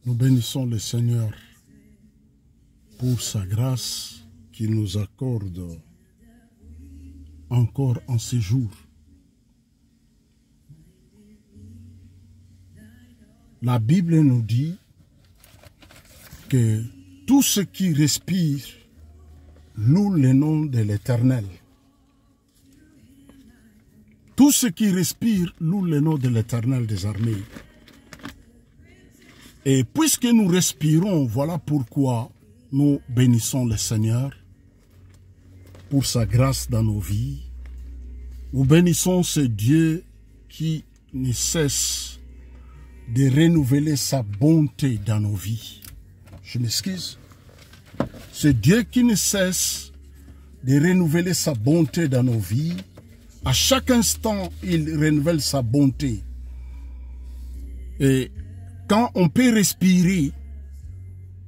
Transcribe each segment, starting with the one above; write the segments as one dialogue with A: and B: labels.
A: Nous bénissons le Seigneur pour sa grâce qu'il nous accorde encore en ces jours. La Bible nous dit que tout ce qui respire loue le nom de l'Éternel. Tout ce qui respire loue le nom de l'Éternel des armées. Et puisque nous respirons, voilà pourquoi nous bénissons le Seigneur pour sa grâce dans nos vies. Nous bénissons ce Dieu qui ne cesse de renouveler sa bonté dans nos vies. Je m'excuse. Ce Dieu qui ne cesse de renouveler sa bonté dans nos vies. À chaque instant, il renouvelle sa bonté. Et quand on peut respirer,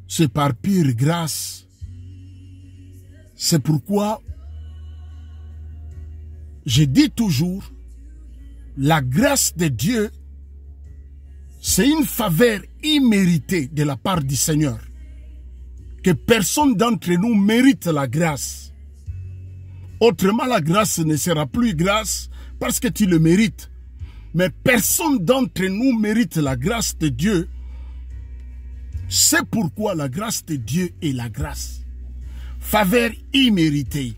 A: c'est par pure grâce. C'est pourquoi je dis toujours, la grâce de Dieu, c'est une faveur imméritée de la part du Seigneur. Que personne d'entre nous mérite la grâce. Autrement, la grâce ne sera plus grâce parce que tu le mérites. Mais personne d'entre nous mérite la grâce de Dieu. C'est pourquoi la grâce de Dieu est la grâce. Faveur imméritée.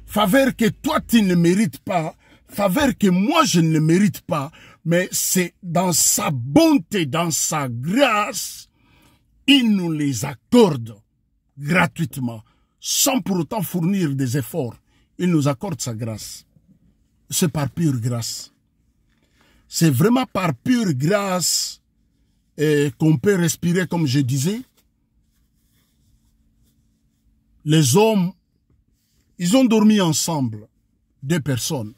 A: Faveur que toi tu ne mérites pas. Faveur que moi je ne mérite pas. Mais c'est dans sa bonté, dans sa grâce, il nous les accorde gratuitement, sans pour autant fournir des efforts. Il nous accorde sa grâce. C'est par pure grâce. C'est vraiment par pure grâce qu'on peut respirer, comme je disais. Les hommes, ils ont dormi ensemble, deux personnes.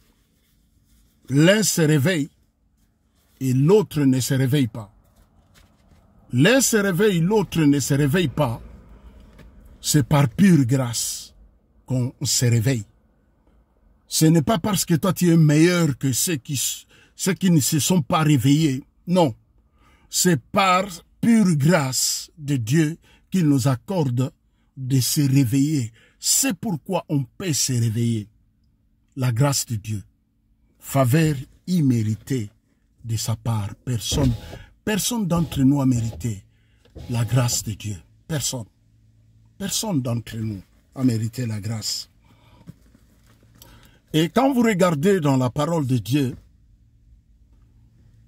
A: L'un se réveille et l'autre ne se réveille pas. L'un se réveille, l'autre ne se réveille pas. C'est par pure grâce qu'on se réveille. Ce n'est pas parce que toi tu es meilleur que ceux qui ne se sont pas réveillés. Non. C'est par pure grâce de Dieu qu'il nous accorde de se réveiller. C'est pourquoi on peut se réveiller. La grâce de Dieu. Faveur imméritée de sa part. Personne d'entre nous a mérité la grâce de Dieu. Personne. Personne d'entre nous a mérité la grâce. Et quand vous regardez dans la parole de Dieu,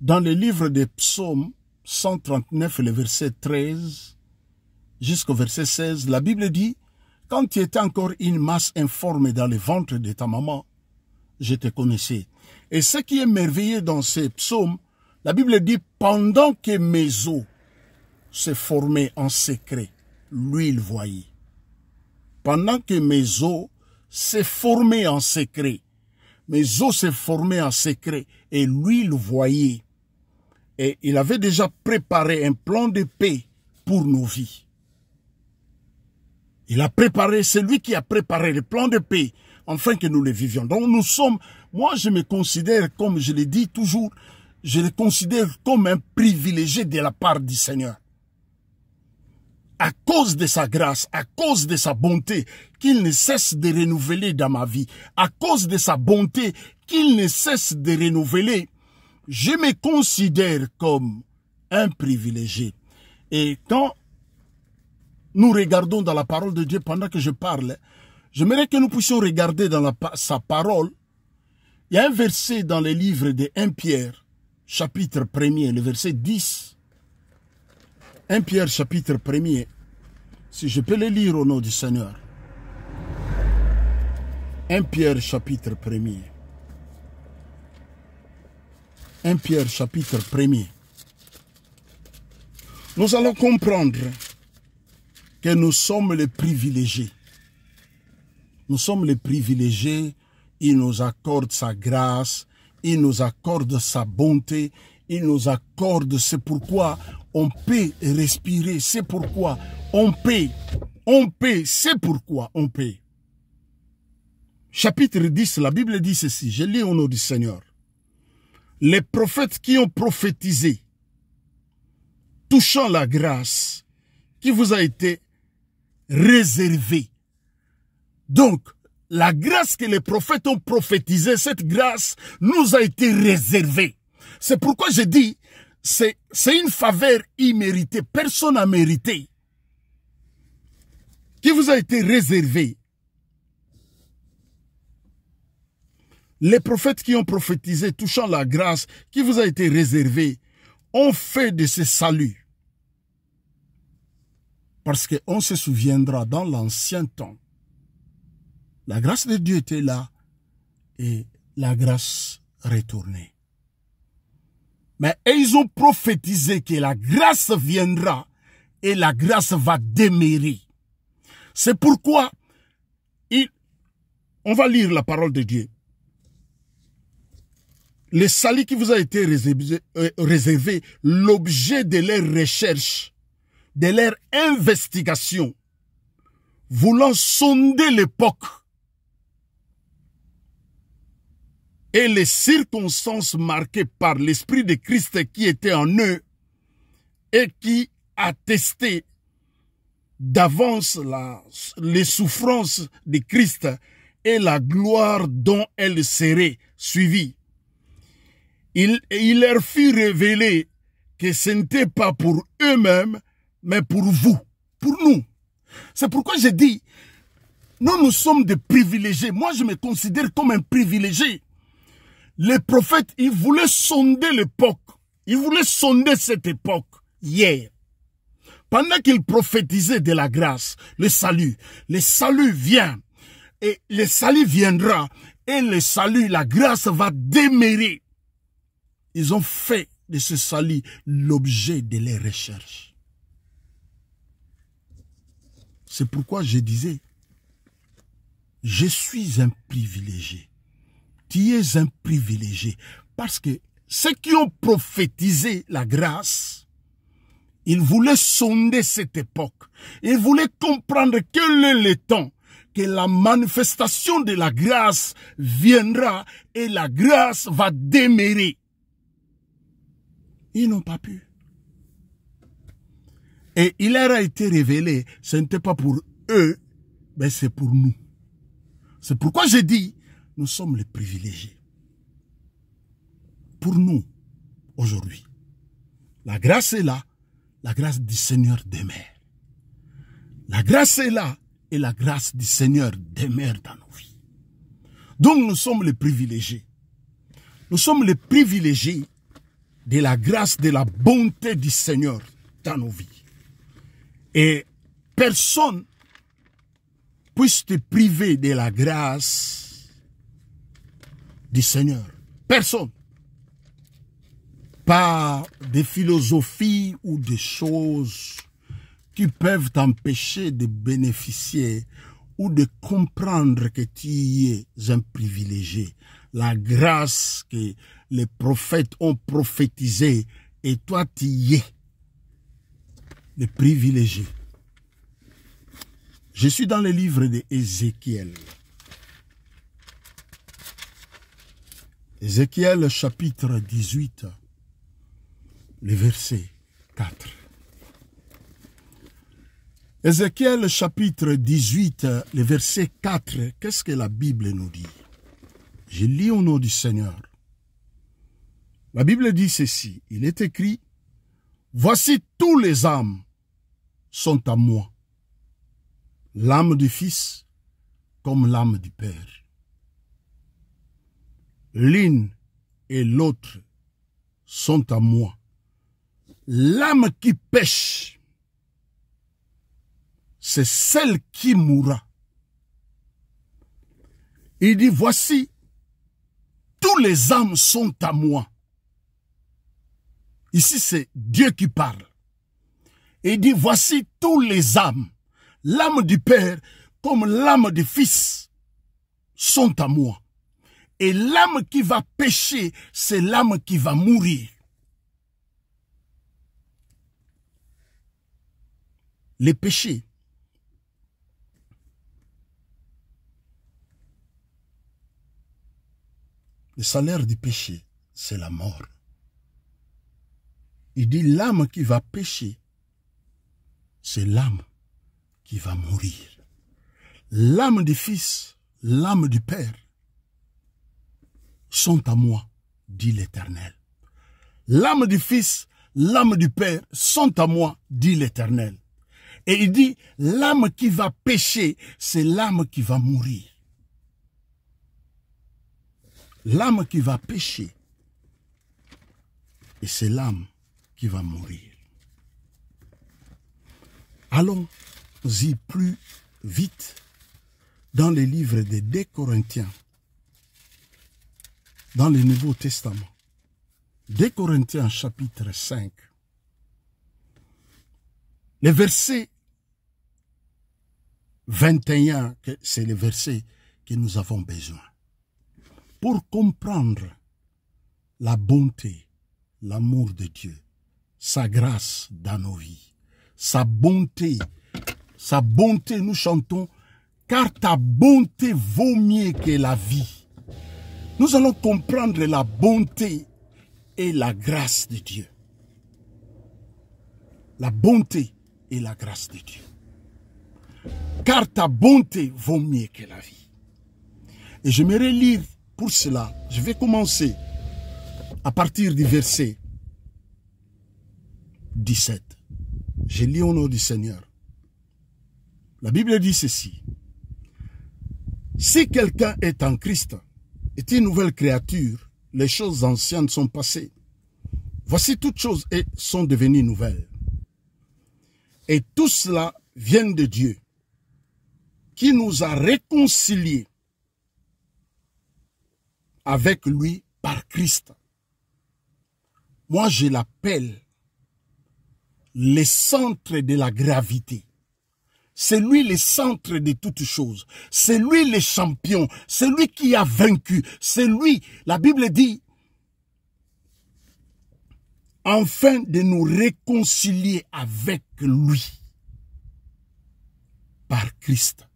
A: dans le livre des psaumes 139, le verset 13 jusqu'au verset 16, la Bible dit, quand tu étais encore une masse informe dans le ventre de ta maman, je te connaissais. Et ce qui est merveilleux dans ces psaumes, la Bible dit, pendant que mes os se formaient en secret, lui il voyait. Pendant que mes os se formaient en secret, mes os se formaient en secret, et lui il voyait. Et il avait déjà préparé un plan de paix pour nos vies. Il a préparé, c'est lui qui a préparé le plan de paix, afin que nous le vivions. Donc nous sommes, moi je me considère, comme je le dis toujours, je le considère comme un privilégié de la part du Seigneur. À cause de sa grâce, à cause de sa bonté, qu'il ne cesse de renouveler dans ma vie, à cause de sa bonté, qu'il ne cesse de renouveler, je me considère comme un privilégié. Et quand nous regardons dans la parole de Dieu pendant que je parle, j'aimerais que nous puissions regarder dans sa parole. Il y a un verset dans le livre de 1 Pierre, chapitre 1er, le verset 10. 1 Pierre, chapitre 1er, si je peux le lire au nom du Seigneur. 1 Pierre, chapitre 1er. 1 Pierre, chapitre 1er. Nous allons comprendre que nous sommes les privilégiés. Nous sommes les privilégiés. Il nous accorde sa grâce. Il nous accorde sa bonté. Il nous accorde, c'est pourquoi on peut respirer. C'est pourquoi on peut. C'est pourquoi on peut. Chapitre 10, la Bible dit ceci. Je lis au nom du Seigneur. Les prophètes qui ont prophétisé touchant la grâce qui vous a été réservée. Donc, la grâce que les prophètes ont prophétisée, cette grâce nous a été réservée. C'est pourquoi je dis, c'est une faveur imméritée, personne n'a mérité, qui vous a été réservée. Les prophètes qui ont prophétisé touchant la grâce qui vous a été réservée ont fait de ce salut. Parce qu'on se souviendra dans l'ancien temps, la grâce de Dieu était là et la grâce retournée. Mais ils ont prophétisé que la grâce viendra et la grâce va demeurer. C'est pourquoi on va lire la parole de Dieu. Le salut qui vous a été réservé, l'objet de leur recherche, de leur investigation, voulant sonder l'époque et les circonstances marquées par l'Esprit de Christ qui était en eux et qui attestait d'avance les souffrances de Christ et la gloire dont elles seraient suivies. Il leur fut révélé que ce n'était pas pour eux-mêmes, mais pour vous, pour nous. C'est pourquoi je dis, nous sommes des privilégiés. Moi, je me considère comme un privilégié. Les prophètes, ils voulaient sonder l'époque. Ils voulaient sonder cette époque hier. Pendant qu'ils prophétisaient de la grâce, le salut vient. Et le salut viendra. Et le salut, la grâce va demeurer. Ils ont fait de ce salut l'objet de leurs recherches. C'est pourquoi je disais, je suis un privilégié. Tu es un privilégié. Parce que ceux qui ont prophétisé la grâce, ils voulaient sonder cette époque. Ils voulaient comprendre quel est le temps que la manifestation de la grâce viendra et la grâce va demeurer. Ils n'ont pas pu. Et il leur a été révélé, ce n'était pas pour eux, mais c'est pour nous. C'est pourquoi je dis, nous sommes les privilégiés. Pour nous, aujourd'hui, la grâce est là, la grâce du Seigneur demeure. La grâce est là et la grâce du Seigneur demeure dans nos vies. Donc nous sommes les privilégiés. Nous sommes les privilégiés de la grâce, de la bonté du Seigneur dans nos vies. Et personne puisse te priver de la grâce du Seigneur. Personne. Par des philosophies ou des choses qui peuvent t'empêcher de bénéficier ou de comprendre que tu es un privilégié. La grâce que les prophètes ont prophétisée et toi tu y es le privilégié. Je suis dans le livre d'Ézéchiel. Ézéchiel chapitre 18, le verset 4. Ézéchiel chapitre 18, le verset 4, qu'est-ce que la Bible nous dit? Je lis au nom du Seigneur. La Bible dit ceci, il est écrit, « Voici tous les âmes sont à moi, l'âme du Fils comme l'âme du Père. L'une et l'autre sont à moi. L'âme qui pêche, c'est celle qui mourra. » Il dit, voici, tous les âmes sont à moi. Ici, c'est Dieu qui parle. Et il dit, voici tous les âmes, l'âme du Père comme l'âme du Fils, sont à moi. Et l'âme qui va pécher, c'est l'âme qui va mourir. Les péchés. Le salaire du péché, c'est la mort. Il dit l'âme qui va pécher, c'est l'âme qui va mourir. L'âme du Fils, l'âme du Père sont à moi, dit l'Éternel. L'âme du Fils, l'âme du Père sont à moi, dit l'Éternel. Et il dit, l'âme qui va pécher, c'est l'âme qui va mourir. L'âme qui va pécher, et c'est l'âme qui va mourir. Allons-y plus vite dans les livres des 2 Corinthiens, dans le Nouveau Testament. 2 Corinthiens chapitre 5. Le verset 21, c'est le verset que nous avons besoin. Pour comprendre la bonté, l'amour de Dieu, sa grâce dans nos vies, sa bonté, nous chantons, car ta bonté vaut mieux que la vie. Nous allons comprendre la bonté et la grâce de Dieu. La bonté et la grâce de Dieu. Car ta bonté vaut mieux que la vie. Et j'aimerais lire pour cela, je vais commencer à partir du verset 17. Je lis au nom du Seigneur. La Bible dit ceci. Si quelqu'un est en Christ, est une nouvelle créature, les choses anciennes sont passées. Voici toutes choses sont devenues nouvelles. Et tout cela vient de Dieu, qui nous a réconciliés avec lui par Christ. Moi, je l'appelle le centre de la gravité. C'est lui le centre de toutes choses. C'est lui le champion. C'est lui qui a vaincu. C'est lui, la Bible dit, afin de nous réconcilier avec lui par Christ.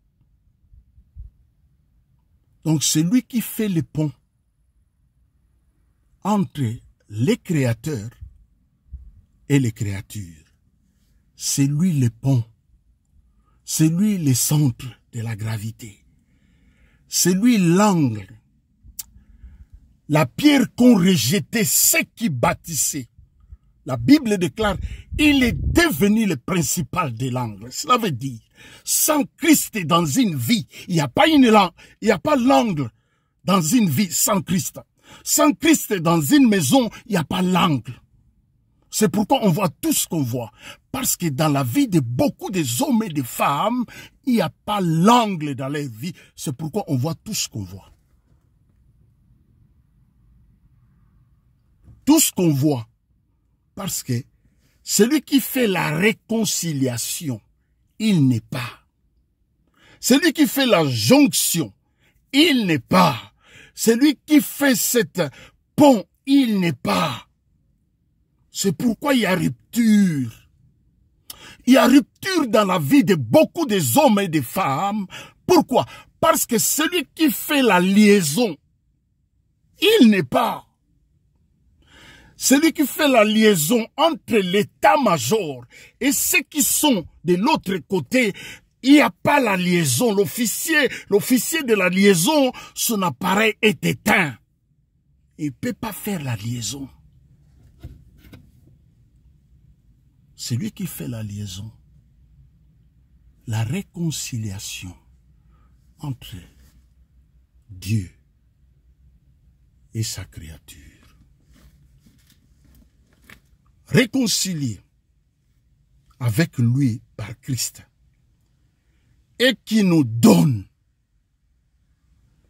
A: Donc c'est lui qui fait le pont entre les créateurs et les créatures. C'est lui le pont. C'est lui le centre de la gravité. C'est lui l'angle. La pierre qu'ont rejetée ceux qui bâtissaient. La Bible déclare, il est devenu le principal de l'angle. Cela veut dire, sans Christ dans une vie, il n'y a pas l'angle dans une vie sans Christ. Sans Christ dans une maison, il n'y a pas l'angle. C'est pourquoi on voit tout ce qu'on voit. Parce que dans la vie de beaucoup des hommes et des femmes, il n'y a pas l'angle dans leur vie. C'est pourquoi on voit tout ce qu'on voit. Tout ce qu'on voit. Parce que celui qui fait la réconciliation, il n'est pas. Celui qui fait la jonction, il n'est pas. Celui qui fait cette pont, il n'est pas. C'est pourquoi il y a rupture. Il y a rupture dans la vie de beaucoup des hommes et des femmes. Pourquoi? Parce que celui qui fait la liaison, il n'est pas. Celui qui fait la liaison entre l'état-major et ceux qui sont de l'autre côté, il n'y a pas la liaison. L'officier de la liaison, son appareil est éteint. Il ne peut pas faire la liaison. C'est lui qui fait la liaison. La réconciliation entre Dieu et sa créature. Réconcilié avec lui par Christ et qui nous donne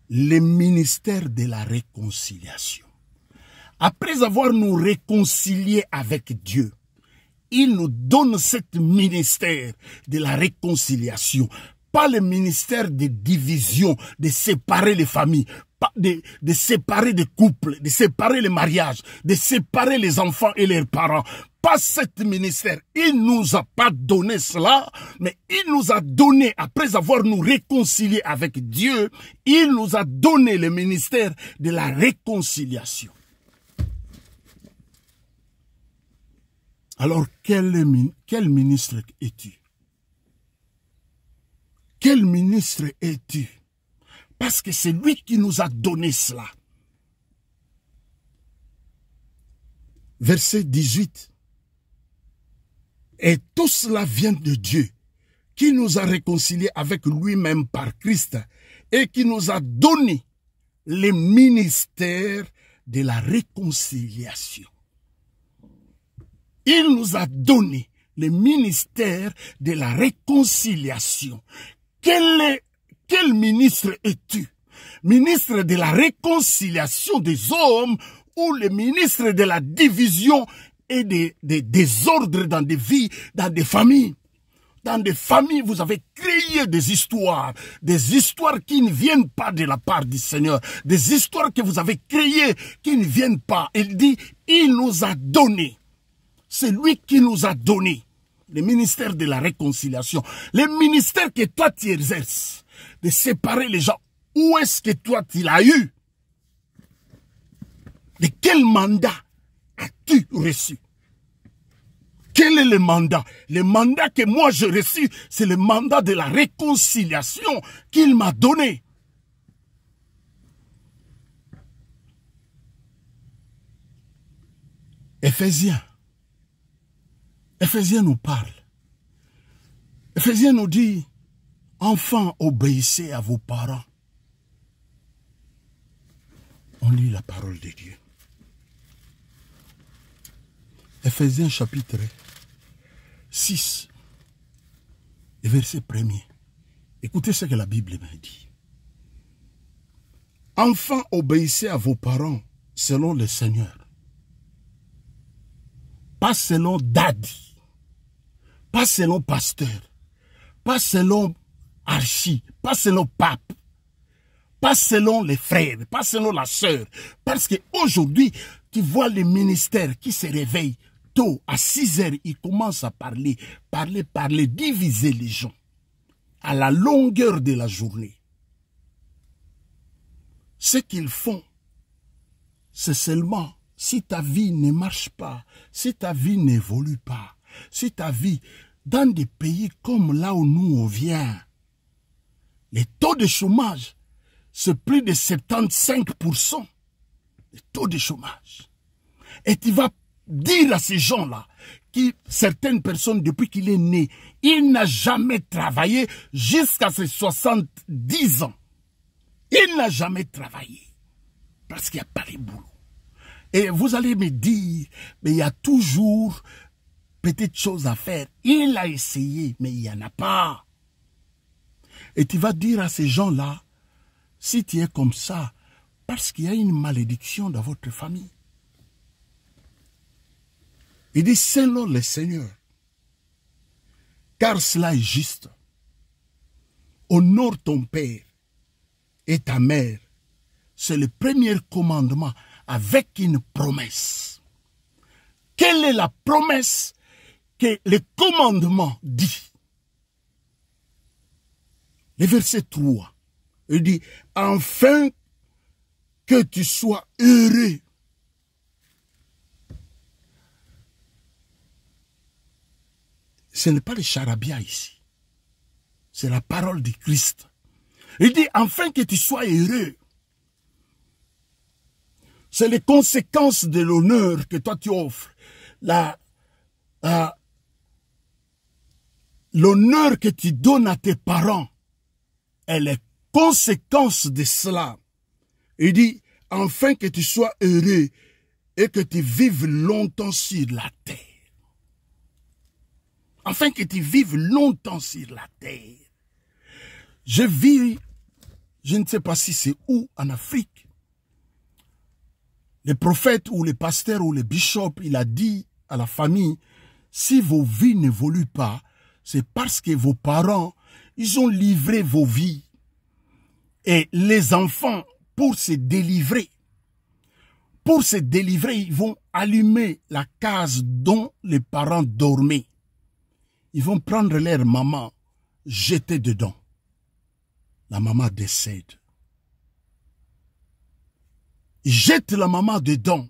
A: le ministère de la réconciliation. Après avoir nous réconciliés avec Dieu, il nous donne ce ministère de la réconciliation. Pas le ministère de division, de séparer les familles, pas de séparer les couples, de séparer les mariages, de séparer les enfants et leurs parents. Pas ce ministère. Il nous a pas donné cela, mais il nous a donné, après avoir nous réconciliés avec Dieu, il nous a donné le ministère de la réconciliation. Alors, quel ministre es-tu? Quel ministre es-tu? Parce que c'est lui qui nous a donné cela. Verset 18. Et tout cela vient de Dieu, qui nous a réconciliés avec lui-même par Christ et qui nous a donné les ministères de la réconciliation. Il nous a donné le ministère de la réconciliation. Quel ministre es-tu? Ministre de la réconciliation des hommes ou le ministre de la division et des désordres dans des vies, dans des familles? Dans des familles, vous avez créé des histoires qui ne viennent pas de la part du Seigneur, des histoires que vous avez créées qui ne viennent pas. Il dit, il nous a donné. C'est lui qui nous a donné le ministère de la réconciliation, le ministère que toi tu exerces, de séparer les gens. Où est-ce que toi tu l'as eu? De quel mandat as-tu reçu? Quel est le mandat? Le mandat que moi j'ai reçu, c'est le mandat de la réconciliation qu'il m'a donné. Éphésiens nous parle. Éphésiens nous dit, enfants, obéissez à vos parents. On lit la parole de Dieu. Éphésiens chapitre 6, et verset 1er. Écoutez ce que la Bible me dit. Enfants, obéissez à vos parents selon le Seigneur. Pas selon daddy, pas selon pasteur, pas selon archi, pas selon pape, pas selon les frères, pas selon la sœur. Parce qu'aujourd'hui, tu vois les ministères qui se réveillent tôt, à 6 heures, ils commencent à parler, diviser les gens à la longueur de la journée. Ce qu'ils font, c'est seulement si ta vie ne marche pas, si ta vie n'évolue pas, si ta vie, dans des pays comme là où nous on vient, les taux de chômage, c'est plus de 75%. Le taux de chômage. Et tu vas dire à ces gens-là, certaines personnes, depuis qu'il est né, il n'a jamais travaillé jusqu'à ses 70 ans. Il n'a jamais travaillé. Parce qu'il n'y a pas de boulot. Et vous allez me dire, mais il y a toujours petites choses à faire. Il a essayé, mais il n'y en a pas. Et tu vas dire à ces gens-là, si tu es comme ça, parce qu'il y a une malédiction dans votre famille. Il dit, selon le Seigneur, car cela est juste. Honore ton père et ta mère. C'est le premier commandement avec une promesse. Quelle est la promesse que le commandement dit? Le verset 3, il dit, afin que tu sois heureux. Ce n'est pas le charabia ici. C'est la parole du Christ. Il dit, afin que tu sois heureux. C'est les conséquences de l'honneur que toi tu offres. L'honneur que tu donnes à tes parents est les conséquences de cela. Il dit, afin que tu sois heureux et que tu vives longtemps sur la terre. Afin que tu vives longtemps sur la terre. Je vis, je ne sais pas si c'est où en Afrique. Le prophète ou le pasteur ou le bishop, il a dit à la famille, si vos vies n'évoluent pas, c'est parce que vos parents, ils ont livré vos vies. Et les enfants, pour se délivrer, ils vont allumer la case dont les parents dormaient. Ils vont prendre leur maman, jeter dedans. La maman décède. Ils jettent la maman dedans.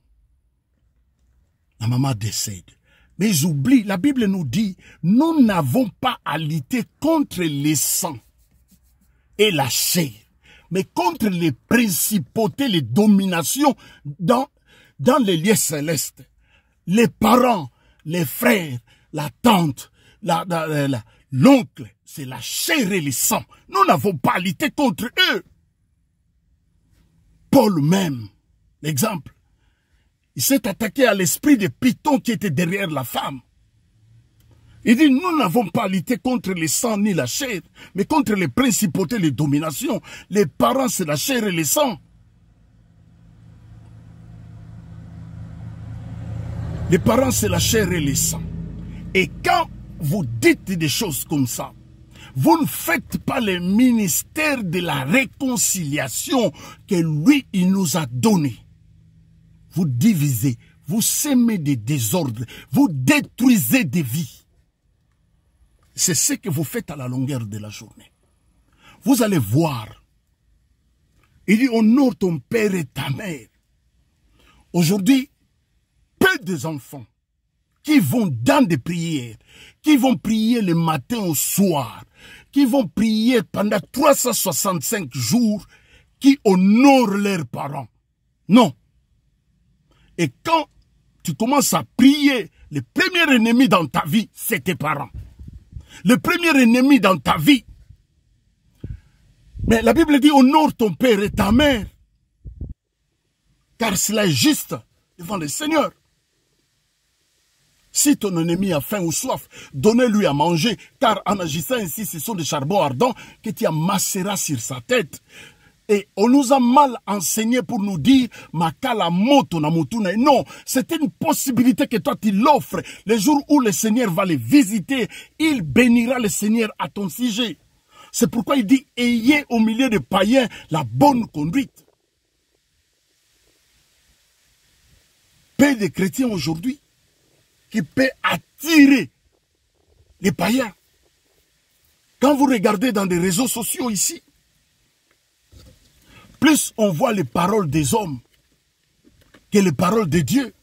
A: La maman décède. Mais ils oublient, la Bible nous dit, nous n'avons pas à lutter contre les sangs et la chair, mais contre les principautés, les dominations dans les lieux célestes. Les parents, les frères, la tante, l'oncle, c'est la chair et le sang. Nous n'avons pas à lutter contre eux. Paul même, l'exemple, il s'est attaqué à l'esprit de Python qui était derrière la femme. Il dit, nous n'avons pas à lutter contre le sang ni la chair, mais contre les principautés, les dominations. Les parents, c'est la chair et le sang. Les parents, c'est la chair et le sang. Et quand vous dites des choses comme ça, vous ne faites pas le ministère de la réconciliation que lui, il nous a donné. Vous divisez, vous sémez des désordres, vous détruisez des vies. C'est ce que vous faites à la longueur de la journée. Vous allez voir. Il dit, honore ton père et ta mère. Aujourd'hui, peu des enfants qui vont dans des prières, qui vont prier le matin au soir, qui vont prier pendant 365 jours, qui honorent leurs parents. Non. Et quand tu commences à prier, le premier ennemi dans ta vie, c'est tes parents. Le premier ennemi dans ta vie. Mais la Bible dit, honore ton père et ta mère. Car cela est juste devant le Seigneur. Si ton ennemi a faim ou soif, donnez-lui à manger, car en agissant ainsi, ce sont des charbons ardents que tu amasseras sur sa tête. Et on nous a mal enseigné pour nous dire, Makala moto na mutuna. Non, c'est une possibilité que toi tu l'offres. Le jour où le Seigneur va les visiter, il bénira le Seigneur à ton sujet. C'est pourquoi il dit, ayez au milieu des païens la bonne conduite. Peu de chrétiens aujourd'hui qui peut attirer les païens. Quand vous regardez dans des réseaux sociaux ici, plus on voit les paroles des hommes que les paroles de Dieu.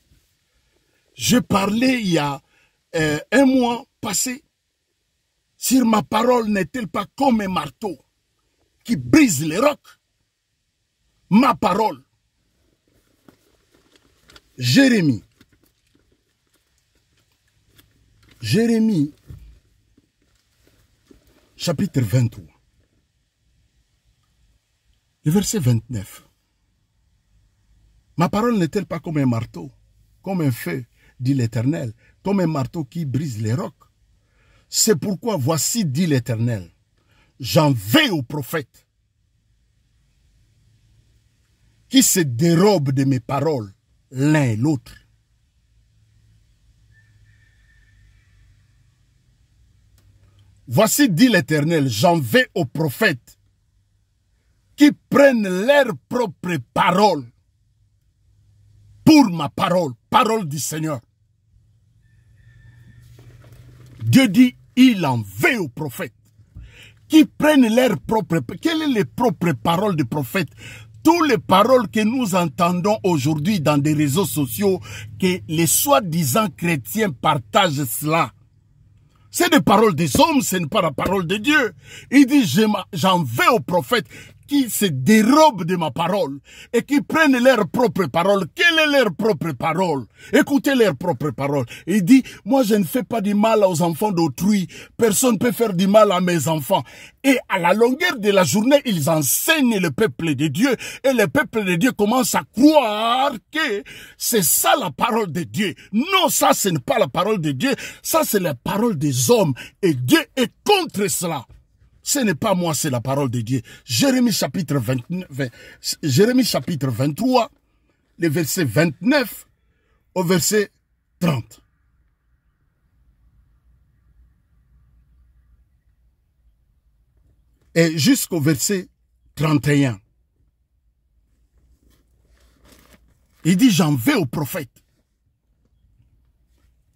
A: Je parlais il y a un mois passé, sur ma parole n'est-elle pas comme un marteau qui brise les rocs? Ma parole. Jérémie, chapitre 23. Le verset 29. Ma parole n'est-elle pas comme un marteau, comme un feu, dit l'Éternel, comme un marteau qui brise les rocs? C'est pourquoi voici, dit l'Éternel, j'en vais aux prophètes qui se dérobent de mes paroles l'un et l'autre. Voici, dit l'Éternel, j'en vais aux prophètes qui prennent leurs propres paroles pour ma parole, parole du Seigneur. Dieu dit, il en veut aux prophètes qui prennent leurs propres... Quelles sont les propres paroles des prophètes? Toutes les paroles que nous entendons aujourd'hui dans des réseaux sociaux, que les soi-disant chrétiens partagent cela. C'est des paroles des hommes, ce n'est pas la parole de Dieu. Il dit, j'en veux aux prophètes qui se dérobent de ma parole et qui prennent leurs propres paroles. Quelle est leur propre parole? Écoutez leurs propres paroles. Il dit, moi je ne fais pas du mal aux enfants d'autrui. Personne ne peut faire du mal à mes enfants. Et à la longueur de la journée, ils enseignent le peuple de Dieu. Et le peuple de Dieu commence à croire que c'est ça la parole de Dieu. Non, ça ce n'est pas la parole de Dieu. Ça c'est la parole des hommes. Et Dieu est contre cela. Ce n'est pas moi, c'est la parole de Dieu. Jérémie chapitre 23, le verset 29 au verset 30. Et jusqu'au verset 31. Il dit, j'en vais aux prophètes.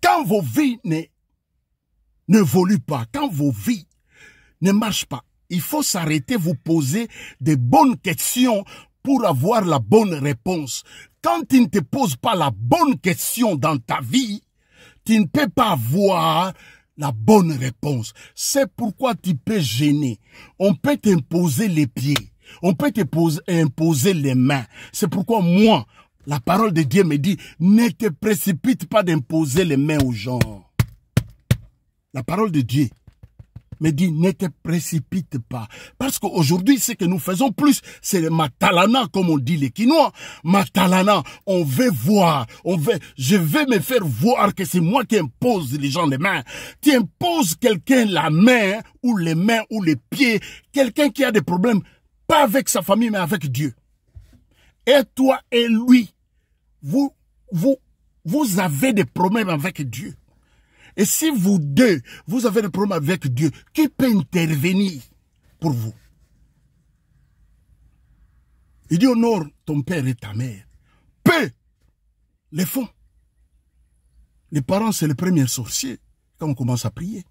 A: Quand vos vies n'évoluent pas, quand vos vies ne marche pas, il faut s'arrêter, vous poser des bonnes questions pour avoir la bonne réponse. Quand tu ne te poses pas la bonne question dans ta vie, tu ne peux pas avoir la bonne réponse. C'est pourquoi tu peux gêner. On peut t'imposer les pieds. On peut t'imposer les mains. C'est pourquoi moi, la parole de Dieu me dit, ne te précipite pas d'imposer les mains aux gens. La parole de Dieu me dit, ne te précipite pas. Parce qu'aujourd'hui, ce que nous faisons plus, c'est le matalana, comme on dit les Quinois. Matalana, on veut voir, je vais me faire voir que c'est moi qui impose les gens les mains. Tu imposes quelqu'un la main, ou les mains, ou les pieds, quelqu'un qui a des problèmes, pas avec sa famille, mais avec Dieu. Et toi et lui, vous avez des problèmes avec Dieu. Et si vous deux, vous avez des problèmes avec Dieu, qui peut intervenir pour vous? Il dit, honore ton père et ta mère. Peu les font. Les parents, c'est le premier sorcier quand on commence à prier.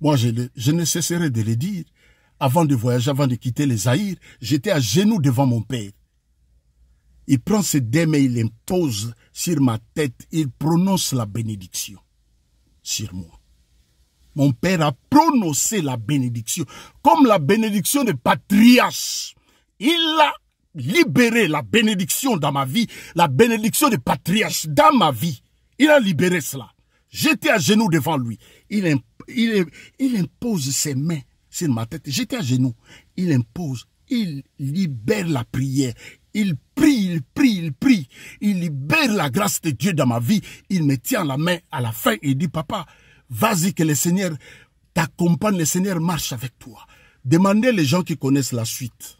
A: Moi, je ne cesserai de le dire. Avant de voyager, avant de quitter les Zaïre, j'étais à genoux devant mon père. Il prend ses deux mains, il impose sur ma tête, il prononce la bénédiction sur moi. Mon père a prononcé la bénédiction, comme la bénédiction de patriarche. Il a libéré la bénédiction dans ma vie, la bénédiction de patriarche dans ma vie. Il a libéré cela. J'étais à genoux devant lui. Il impose ses mains sur ma tête. J'étais à genoux. Il impose, il libère la prière. Il prie, il libère la grâce de Dieu dans ma vie. Il me tient la main à la fin et il dit, papa, vas-y que le Seigneur t'accompagne, le Seigneur marche avec toi. Demandez les gens qui connaissent la suite.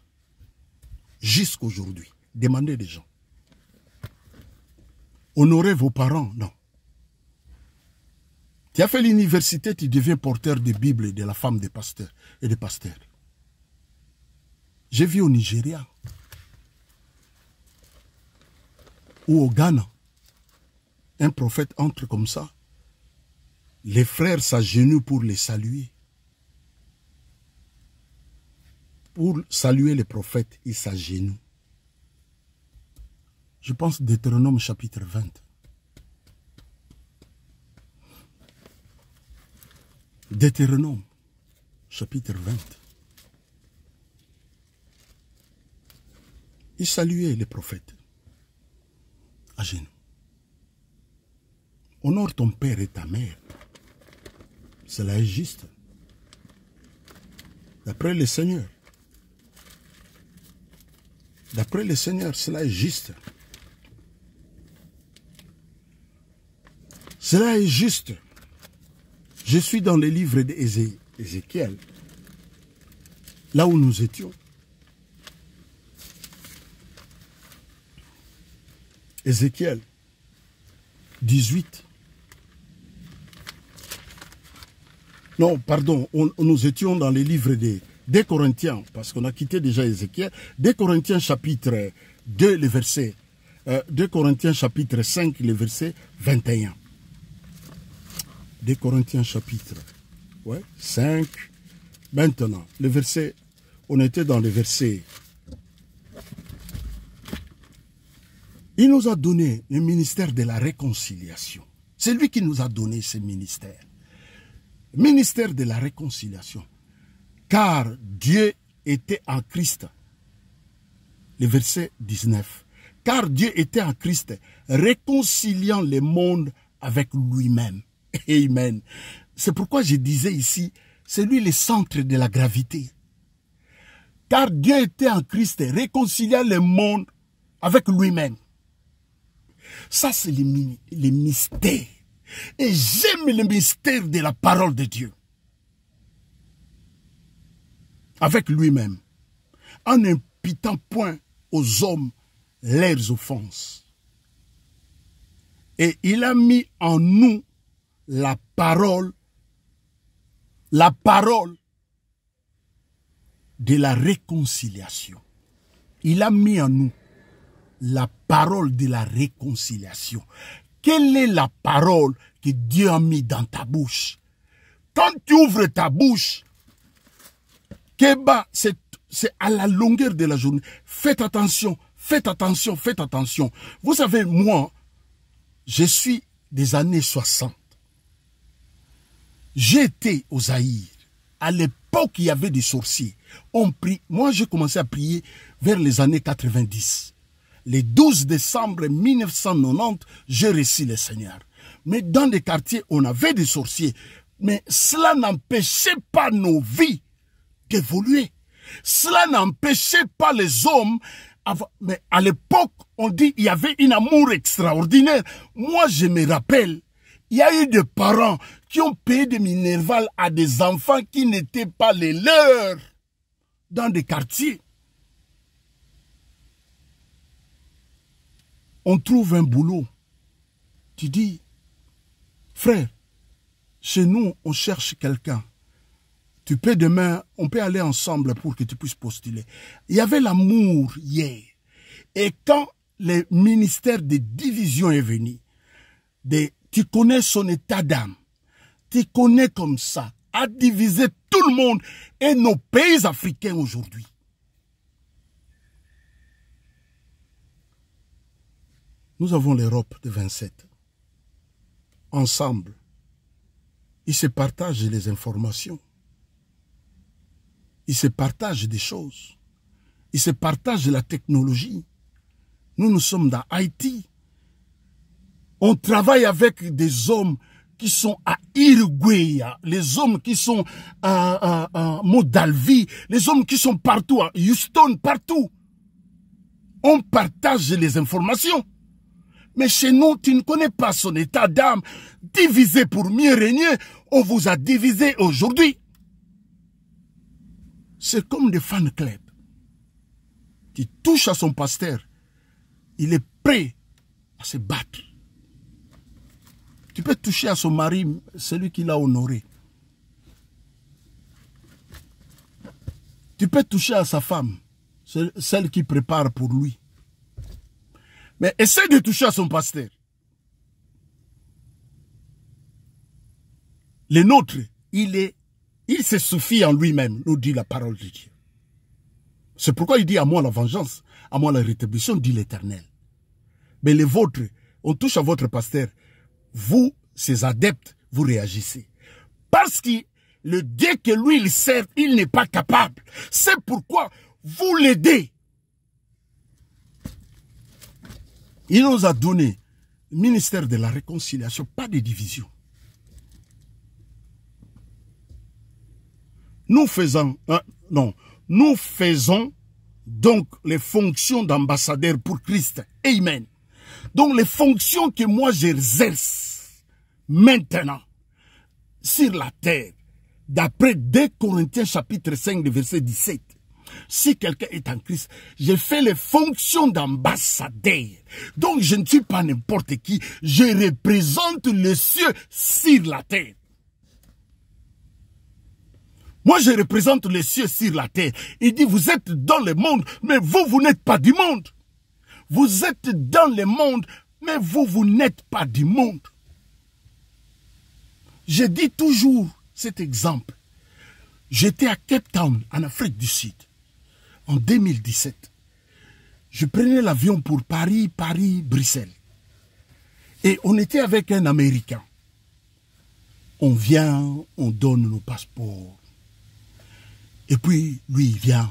A: Jusqu'aujourd'hui, demandez les gens. Honorez vos parents, non. Tu as fait l'université, tu deviens porteur de Bible et de la femme des pasteurs et des pasteurs. J'ai vu au Nigeria, ou au Ghana, un prophète entre comme ça, les frères s'agenouillent pour les saluer. Pour saluer les prophètes, ils s'agenouillent. Je pense Deutéronome chapitre 20. Deutéronome chapitre 20. Ils saluaient les prophètes à genoux. Honore ton père et ta mère. Cela est juste. D'après le Seigneur. D'après le Seigneur, cela est juste. Cela est juste. Je suis dans le livre d'Ézéchiel, là où nous étions. Ézéchiel 18. Non, pardon, nous étions dans les livres des Corinthiens, parce qu'on a quitté déjà Ézéchiel. 2 Corinthiens chapitre 2, le verset 2 Corinthiens chapitre 5, le verset 21. 2 Corinthiens chapitre 5. Maintenant, le verset, on était dans le verset. Il nous a donné le ministère de la réconciliation. C'est lui qui nous a donné ce ministère. Ministère de la réconciliation. Car Dieu était en Christ. Le verset 19. Car Dieu était en Christ, réconciliant le monde avec lui-même. Amen. C'est pourquoi je disais ici, c'est lui le centre de la gravité. Car Dieu était en Christ, réconciliant le monde avec lui-même. Ça, c'est le mystère. Et j'aime le mystère de la parole de Dieu. Avec lui-même. En n'imputant point aux hommes leurs offenses. Et il a mis en nous la parole de la réconciliation. Il a mis en nous la parole de la réconciliation. Quelle est la parole que Dieu a mis dans ta bouche? Quand tu ouvres ta bouche, c'est à la longueur de la journée. Faites attention, faites attention, faites attention. Vous savez, moi, je suis des années 60. J'étais au Zaïre. À l'époque, il y avait des sorciers. On prie. Moi, j'ai commencé à prier vers les années 90. Le 12 décembre 1990, j'ai reçu le Seigneur. Mais dans les quartiers, on avait des sorciers. Mais cela n'empêchait pas nos vies d'évoluer. Cela n'empêchait pas les hommes. Mais à l'époque, on dit qu'il y avait un amour extraordinaire. Moi, je me rappelle, il y a eu des parents qui ont payé des minervales à des enfants qui n'étaient pas les leurs dans des quartiers. On trouve un boulot. Tu dis, frère, chez nous, on cherche quelqu'un. Tu peux demain, on peut aller ensemble pour que tu puisses postuler. Il y avait l'amour hier. Et quand le ministère de division est venu, tu connais son état d'âme. Tu connais comme ça, a divisé tout le monde et nos pays africains aujourd'hui. Nous avons l'Europe de 27. Ensemble, ils se partagent les informations. Ils se partagent des choses. Ils se partagent la technologie. Nous sommes dans Haïti. On travaille avec des hommes qui sont à Uruguay, les hommes qui sont à Moldavie, les hommes qui sont partout, à Houston, partout. On partage les informations. Mais chez nous, tu ne connais pas son état d'âme. Divisé pour mieux régner, on vous a divisé aujourd'hui. C'est comme des fan clubs. Tu touches à son pasteur, il est prêt à se battre. Tu peux toucher à son mari, celui qui l'a honoré. Tu peux toucher à sa femme, celle qui prépare pour lui. Mais essaie de toucher à son pasteur. Le nôtre, il se suffit en lui-même, nous dit la parole de Dieu. C'est pourquoi il dit à moi la vengeance, à moi la rétribution, dit l'Éternel. Mais les vôtres, on touche à votre pasteur. Vous, ses adeptes, vous réagissez. Parce que le Dieu que lui, il sert, il n'est pas capable. C'est pourquoi vous l'aidez. Il nous a donné le ministère de la réconciliation, pas de division. Nous faisons donc les fonctions d'ambassadeur pour Christ. Amen. Donc les fonctions que moi j'exerce maintenant sur la terre, d'après 2 Corinthiens chapitre 5, verset 17. Si quelqu'un est en Christ, j'ai fait les fonctions d'ambassadeur. Donc je ne suis pas n'importe qui, je représente les cieux sur la terre. Moi, je représente les cieux sur la terre. Il dit, vous êtes dans le monde, mais vous n'êtes pas du monde. Vous êtes dans le monde, mais vous n'êtes pas du monde. Je dis toujours cet exemple. J'étais à Cape Town, en Afrique du Sud, en 2017. Je prenais l'avion pour Paris, Bruxelles. Et on était avec un Américain. On vient, on donne nos passeports. Et puis, lui, il vient.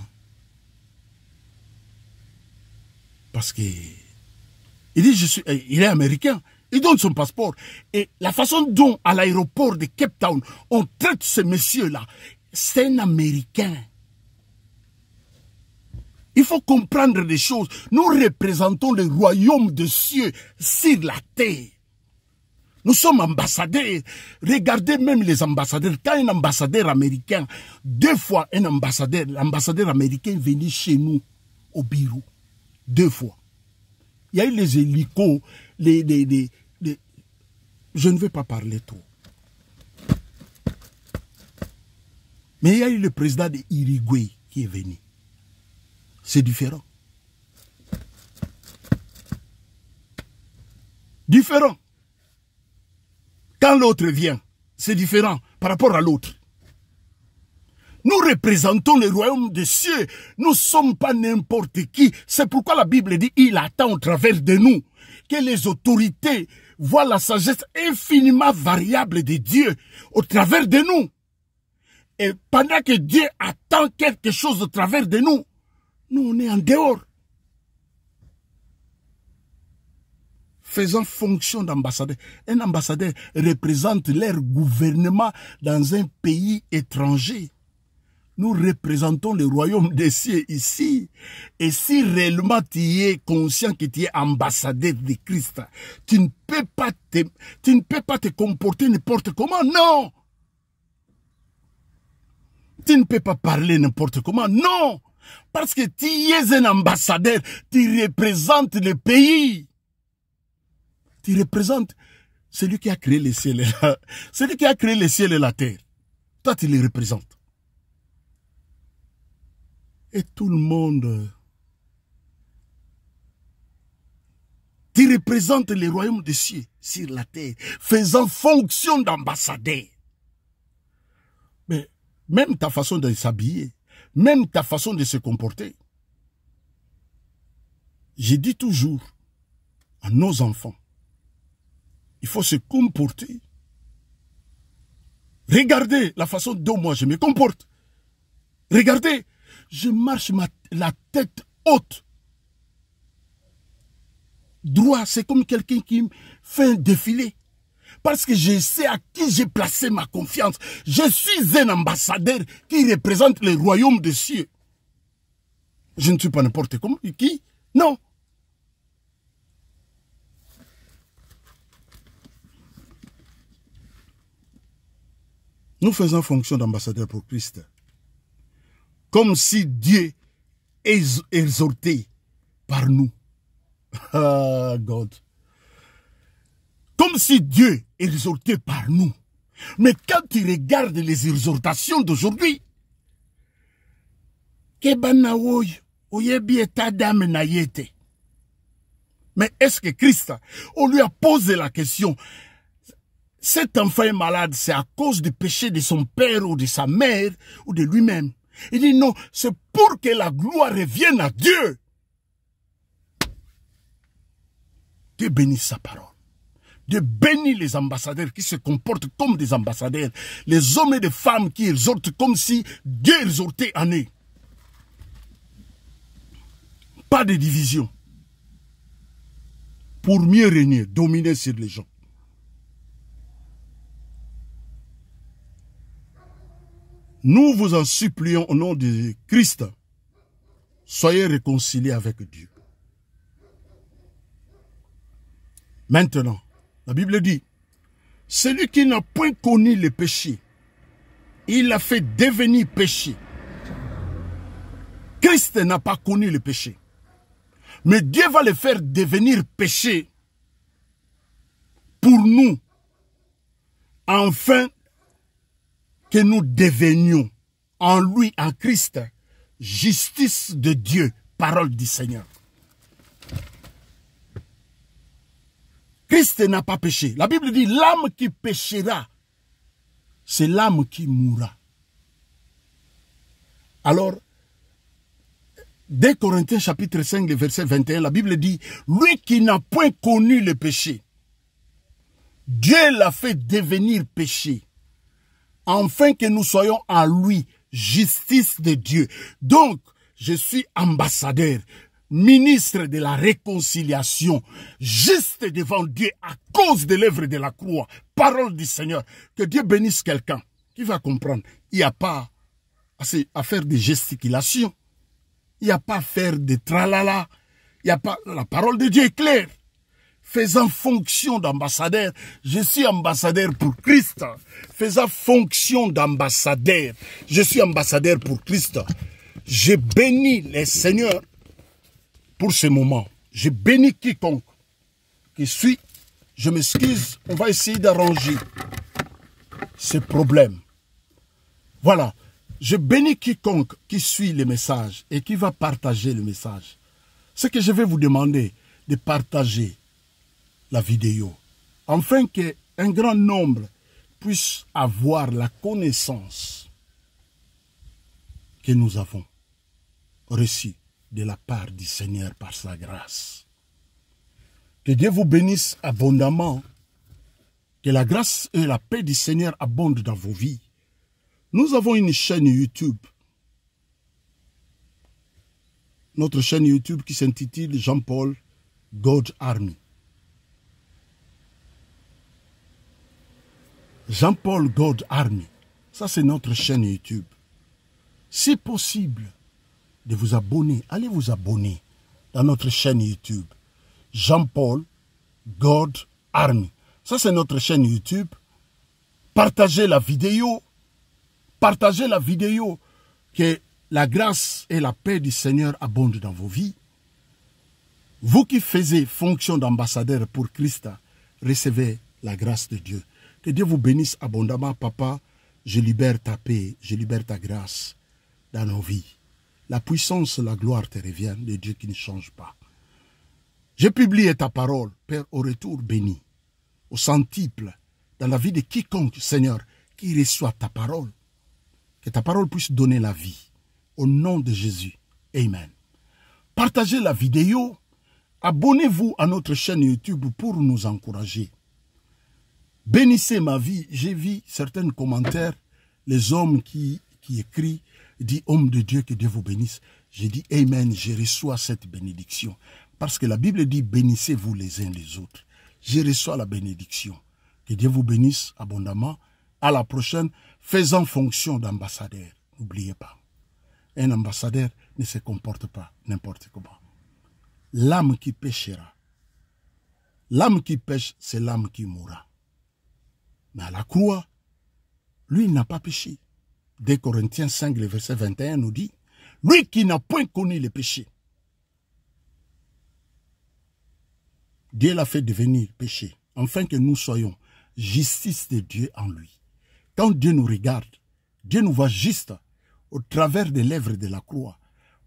A: Parce que il dit, il est américain. Il donne son passeport. Et la façon dont, à l'aéroport de Cape Town, on traite ce monsieur-là, c'est un Américain. Il faut comprendre des choses. Nous représentons le royaume des cieux sur la terre. Nous sommes ambassadeurs. Regardez même les ambassadeurs. Quand un ambassadeur américain, 2 fois l'ambassadeur américain est venu chez nous au bureau. 2 fois. Il y a eu les hélicos, je ne vais pas parler trop. Mais il y a eu le président de Uruguay qui est venu. C'est différent. Différent. Quand l'autre vient, c'est différent par rapport à l'autre. Nous représentons le royaume des cieux. Nous ne sommes pas n'importe qui. C'est pourquoi la Bible dit, il attend au travers de nous que les autorités voir la sagesse infiniment variable de Dieu au travers de nous. Et pendant que Dieu attend quelque chose au travers de nous, nous on est en dehors. Faisant fonction d'ambassadeur. Un ambassadeur représente leur gouvernement dans un pays étranger. Nous représentons le royaume des cieux ici. Et si réellement tu es conscient que tu es ambassadeur de Christ, tu ne peux pas te comporter n'importe comment, non. Tu ne peux pas parler n'importe comment, non. Parce que tu es un ambassadeur, tu représentes le pays. Tu représentes celui qui a créé les ciels et celui qui a créé les ciels et la terre. Toi, tu les représentes. Et tout le monde, tu représentes le royaume des cieux sur la terre, faisant fonction d'ambassadeur. Mais même ta façon de s'habiller, même ta façon de se comporter. J'ai dit toujours à nos enfants, il faut se comporter. Regardez la façon dont moi je me comporte. Regardez, je marche la tête haute. Droit, c'est comme quelqu'un qui me fait un défilé. Parce que je sais à qui j'ai placé ma confiance. Je suis un ambassadeur qui représente le royaume des cieux. Je ne suis pas n'importe qui. Non. Nous faisons fonction d'ambassadeur pour Christ. Comme si Dieu est exhorté par nous. Ah, God. Comme si Dieu est exhorté par nous. Mais quand tu regardes les exhortations d'aujourd'hui, mais est-ce que Christ, on lui a posé la question, cet enfant est malade, c'est à cause du péché de son père ou de sa mère ou de lui-même? Il dit non, c'est pour que la gloire revienne à Dieu. Dieu bénit sa parole. Dieu bénit les ambassadeurs qui se comportent comme des ambassadeurs. Les hommes et les femmes qui exhortent comme si Dieu exhortait en eux. Pas de division. Pour mieux régner, dominer sur les gens. Nous vous en supplions au nom de Christ. Soyez réconciliés avec Dieu. Maintenant, la Bible dit, celui qui n'a point connu le péché, il l'a fait devenir péché. Christ n'a pas connu le péché. Mais Dieu va le faire devenir péché pour nous, afin que nous devenions en lui, en Christ, justice de Dieu, parole du Seigneur. Christ n'a pas péché. La Bible dit, l'âme qui péchera, c'est l'âme qui mourra. Alors, 2 Corinthiens chapitre 5, le verset 21, la Bible dit, lui qui n'a point connu le péché, Dieu l'a fait devenir péché, afin que nous soyons en lui, justice de Dieu. Donc, je suis ambassadeur, ministre de la réconciliation, juste devant Dieu à cause de l'œuvre de la croix. Parole du Seigneur. Que Dieu bénisse quelqu'un qui va comprendre. Il n'y a pas à faire des gesticulations. Il n'y a pas à faire de tralala. Il n'y a pas. La parole de Dieu est claire. Faisant fonction d'ambassadeur, je suis ambassadeur pour Christ. Faisant fonction d'ambassadeur, je suis ambassadeur pour Christ. Je bénis les seigneurs pour ce moment. Je bénis quiconque qui suit. Je m'excuse, on va essayer d'arranger ce problème. Voilà. Je bénis quiconque qui suit le message et qui va partager le message. Ce que je vais vous demander, de partager la vidéo, afin qu'un grand nombre puisse avoir la connaissance que nous avons reçue de la part du Seigneur par sa grâce. Que Dieu vous bénisse abondamment. Que la grâce et la paix du Seigneur abondent dans vos vies. Nous avons une chaîne YouTube. Notre chaîne YouTube qui s'intitule Jean-Paul God Army. Jean-Paul God Army. Ça, c'est notre chaîne YouTube. C'est possible de vous abonner. Allez vous abonner dans notre chaîne YouTube. Jean-Paul God Army. Ça, c'est notre chaîne YouTube. Partagez la vidéo. Partagez la vidéo. Que la grâce et la paix du Seigneur abondent dans vos vies. Vous qui faisiez fonction d'ambassadeur pour Christ, recevez la grâce de Dieu. Que Dieu vous bénisse abondamment, papa. Je libère ta paix, je libère ta grâce dans nos vies. La puissance, la gloire te revient de Dieu qui ne change pas. J'ai publié ta parole, Père, au retour béni, au centuple, dans la vie de quiconque, Seigneur, qui reçoit ta parole. Que ta parole puisse donner la vie. Au nom de Jésus. Amen. Partagez la vidéo. Abonnez-vous à notre chaîne YouTube pour nous encourager. Bénissez ma vie. J'ai vu certains commentaires. Les hommes qui écrivent, disent, homme de Dieu, que Dieu vous bénisse. J'ai dit, Amen, je reçois cette bénédiction. Parce que la Bible dit, bénissez-vous les uns les autres. Je reçois la bénédiction. Que Dieu vous bénisse abondamment. À la prochaine, faisant fonction d'ambassadeur. N'oubliez pas. Un ambassadeur ne se comporte pas n'importe comment. L'âme qui péchera. L'âme qui pêche, c'est l'âme qui mourra. Mais à la croix, lui n'a pas péché. 2 Corinthiens 5, le verset 21 nous dit, lui qui n'a point connu le péché, Dieu l'a fait devenir péché, afin que nous soyons justice de Dieu en lui. Quand Dieu nous regarde, Dieu nous voit juste au travers des lèvres de la croix.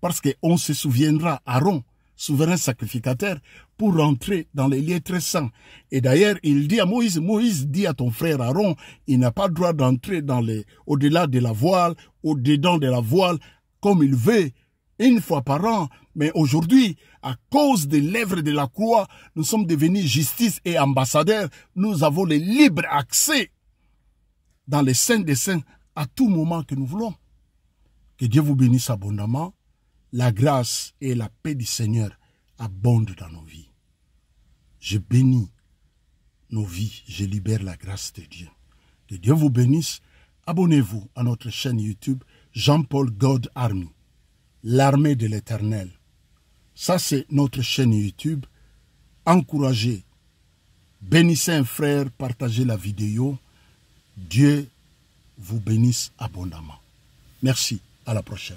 A: Parce qu'on se souviendra, Aaron, souverain sacrificateur, pour rentrer dans les lieux très saints. Et d'ailleurs, il dit à Moïse, Moïse dit à ton frère Aaron, il n'a pas le droit d'entrer au-delà de la voile, au-dedans de la voile, comme il veut, une fois par an. Mais aujourd'hui, à cause des lèvres de la croix, nous sommes devenus justice et ambassadeurs. Nous avons le libre accès dans les saints des saints à tout moment que nous voulons. Que Dieu vous bénisse abondamment. La grâce et la paix du Seigneur abondent dans nos vies. Je bénis nos vies. Je libère la grâce de Dieu. Que Dieu vous bénisse. Abonnez-vous à notre chaîne YouTube Jean-Paul God Army. L'armée de l'Éternel. Ça, c'est notre chaîne YouTube. Encouragez. Bénissez un frère. Partagez la vidéo. Dieu vous bénisse abondamment. Merci. À la prochaine.